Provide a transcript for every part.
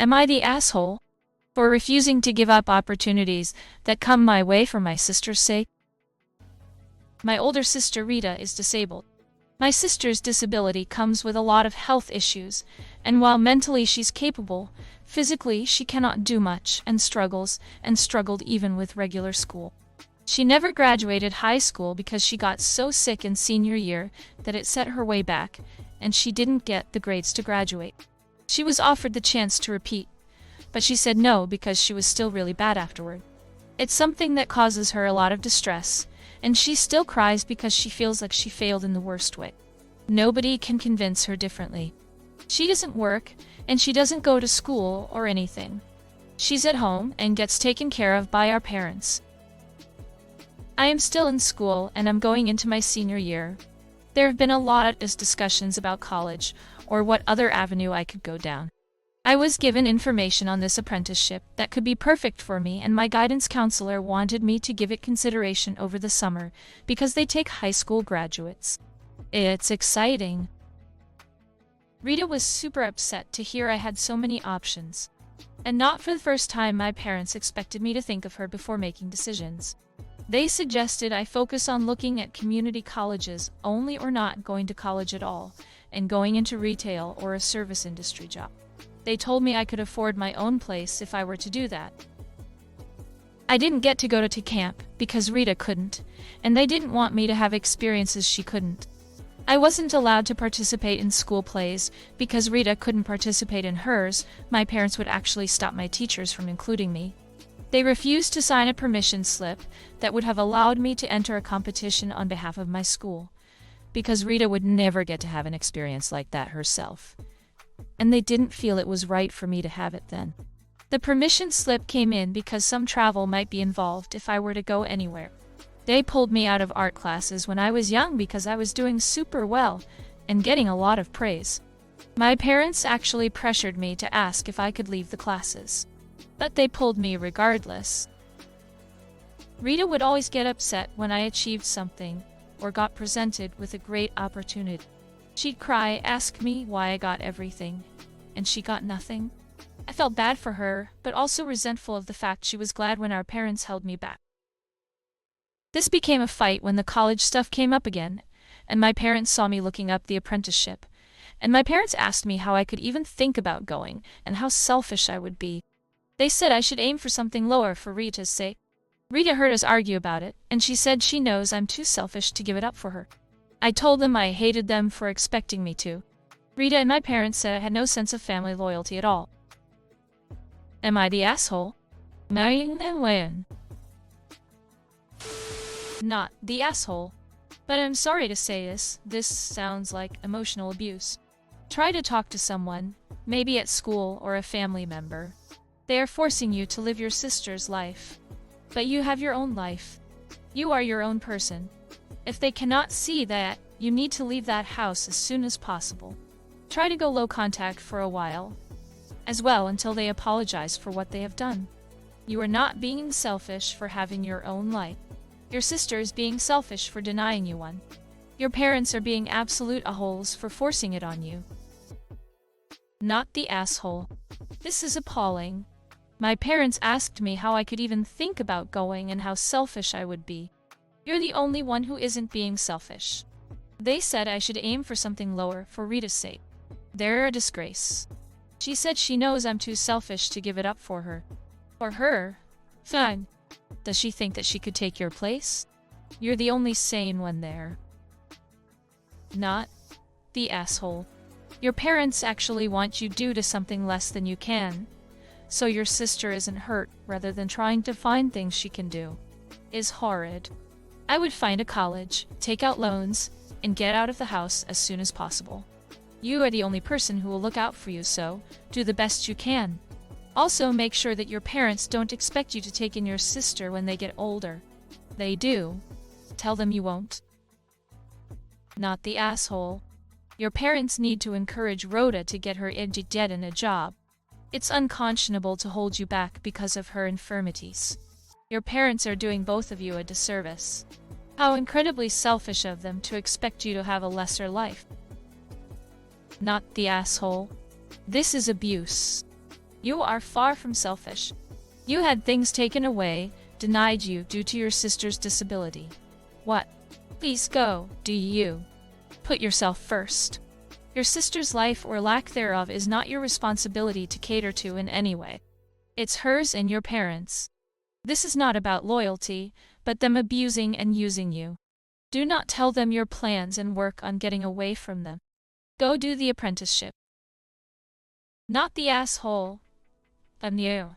Am I the asshole for refusing to give up opportunities that come my way for my sister's sake? My older sister Rita is disabled. My sister's disability comes with a lot of health issues, and while mentally she's capable, physically she cannot do much and struggled even with regular school. She never graduated high school because she got so sick in senior year that it set her way back, and she didn't get the grades to graduate. She was offered the chance to repeat, but she said no because she was still really bad afterward. It's something that causes her a lot of distress, and she still cries because she feels like she failed in the worst way. Nobody can convince her differently. She doesn't work, and she doesn't go to school or anything. She's at home and gets taken care of by our parents. I am still in school and I'm going into my senior year. There have been a lot of discussions about college or what other avenue I could go down. I was given information on this apprenticeship that could be perfect for me, and my guidance counselor wanted me to give it consideration over the summer because they take high school graduates. It's exciting. Rita was super upset to hear I had so many options. And not for the first time my parents expected me to think of her before making decisions. They suggested I focus on looking at community colleges only or not going to college at all, and going into retail or a service industry job. They told me I could afford my own place if I were to do that. I didn't get to go to camp because Rita couldn't, and they didn't want me to have experiences she couldn't. I wasn't allowed to participate in school plays because Rita couldn't participate in hers. My parents would actually stop my teachers from including me. They refused to sign a permission slip that would have allowed me to enter a competition on behalf of my school, because Rita would never get to have an experience like that herself. And they didn't feel it was right for me to have it then. The permission slip came in because some travel might be involved if I were to go anywhere. They pulled me out of art classes when I was young because I was doing super well and getting a lot of praise. My parents actually pressured me to ask if I could leave the classes, but they pulled me regardless. Rita would always get upset when I achieved something or got presented with a great opportunity. She'd cry, ask me why I got everything, and she got nothing. I felt bad for her, but also resentful of the fact she was glad when our parents held me back. This became a fight when the college stuff came up again, and my parents saw me looking up the apprenticeship, and my parents asked me how I could even think about going and how selfish I would be. They said I should aim for something lower for Rita's sake. Rita heard us argue about it, and she said she knows I'm too selfish to give it up for her. I told them I hated them for expecting me to. Rita and my parents said I had no sense of family loyalty at all. Am I the asshole? Not the asshole. But I'm sorry to say this sounds like emotional abuse. Try to talk to someone, maybe at school or a family member. They are forcing you to live your sister's life. But you have your own life. You are your own person. If they cannot see that, you need to leave that house as soon as possible. Try to go low contact for a while, as well until they apologize for what they have done. You are not being selfish for having your own life. Your sister is being selfish for denying you one. Your parents are being absolute a-holes for forcing it on you. Not the asshole. This is appalling. My parents asked me how I could even think about going and how selfish I would be. You're the only one who isn't being selfish. They said I should aim for something lower for Rita's sake. They're a disgrace. She said she knows I'm too selfish to give it up for her. For her? Fine. Does she think that she could take your place? You're the only sane one there. Not the asshole. Your parents actually want you to do something less than you can, so your sister isn't hurt rather than trying to find things she can do. Is horrid. I would find a college, take out loans, and get out of the house as soon as possible. You are the only person who will look out for you, so do the best you can. Also, make sure that your parents don't expect you to take in your sister when they get older. They do. Tell them you won't. Not the asshole. Your parents need to encourage Rhoda to get her dead in a job. It's unconscionable to hold you back because of her infirmities. Your parents are doing both of you a disservice. How incredibly selfish of them to expect you to have a lesser life. Not the asshole. This is abuse. You are far from selfish. You had things taken away, denied you due to your sister's disability. What? Please go, do you? Put yourself first. Your sister's life or lack thereof is not your responsibility to cater to in any way. It's hers and your parents'. This is not about loyalty, but them abusing and using you. Do not tell them your plans and work on getting away from them. Go do the apprenticeship. Not the asshole. You.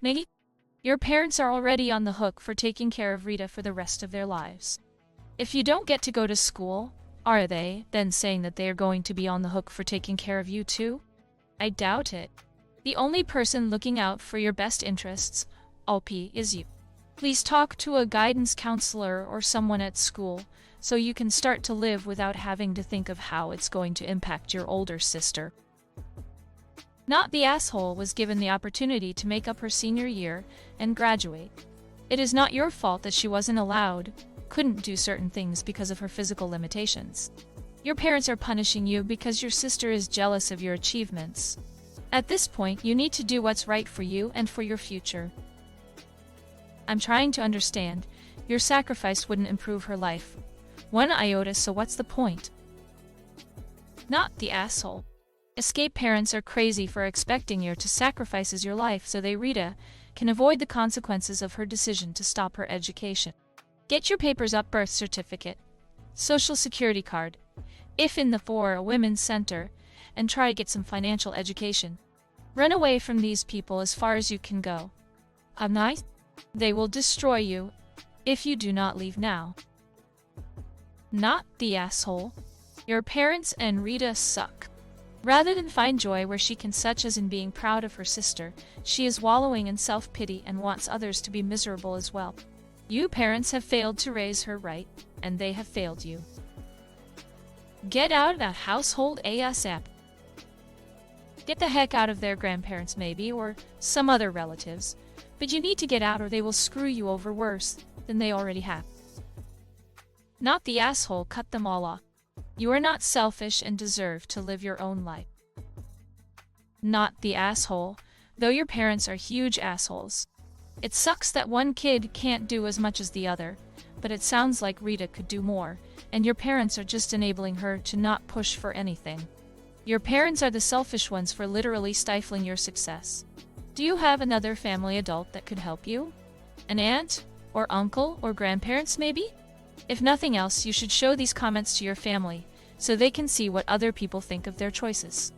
Maybe? Your parents are already on the hook for taking care of Rita for the rest of their lives. If you don't get to go to school, are they then saying that they are going to be on the hook for taking care of you too? I doubt it. The only person looking out for your best interests, LP, is you. Please talk to a guidance counselor or someone at school so you can start to live without having to think of how it's going to impact your older sister. Not the asshole was given the opportunity to make up her senior year and graduate. It is not your fault that she wasn't allowed, couldn't do certain things because of her physical limitations. Your parents are punishing you because your sister is jealous of your achievements. At this point, you need to do what's right for you and for your future. I'm trying to understand. Your sacrifice wouldn't improve her life. 1 iota, so what's the point? Not the asshole. Escape parents are crazy for expecting you to sacrifice your life so they, Rita, can avoid the consequences of her decision to stop her education. Get your papers up, birth certificate, social security card, if in the for a women's center, and try to get some financial education. Run away from these people as far as you can go. Nice? They will destroy you if you do not leave now. Not the asshole. Your parents and Rita suck. Rather than find joy where she can, such as in being proud of her sister, she is wallowing in self-pity and wants others to be miserable as well. You parents have failed to raise her right, and they have failed you. Get out of that household ASAP. Get the heck out of their grandparents maybe, or some other relatives, but you need to get out or they will screw you over worse than they already have. Not the asshole, cut them all off. You are not selfish and deserve to live your own life. Not the asshole, though your parents are huge assholes. It sucks that one kid can't do as much as the other, but it sounds like Rita could do more, and your parents are just enabling her to not push for anything. Your parents are the selfish ones for literally stifling your success. Do you have another family adult that could help you? An aunt? Or uncle? Or grandparents maybe? If nothing else, you should show these comments to your family, so they can see what other people think of their choices.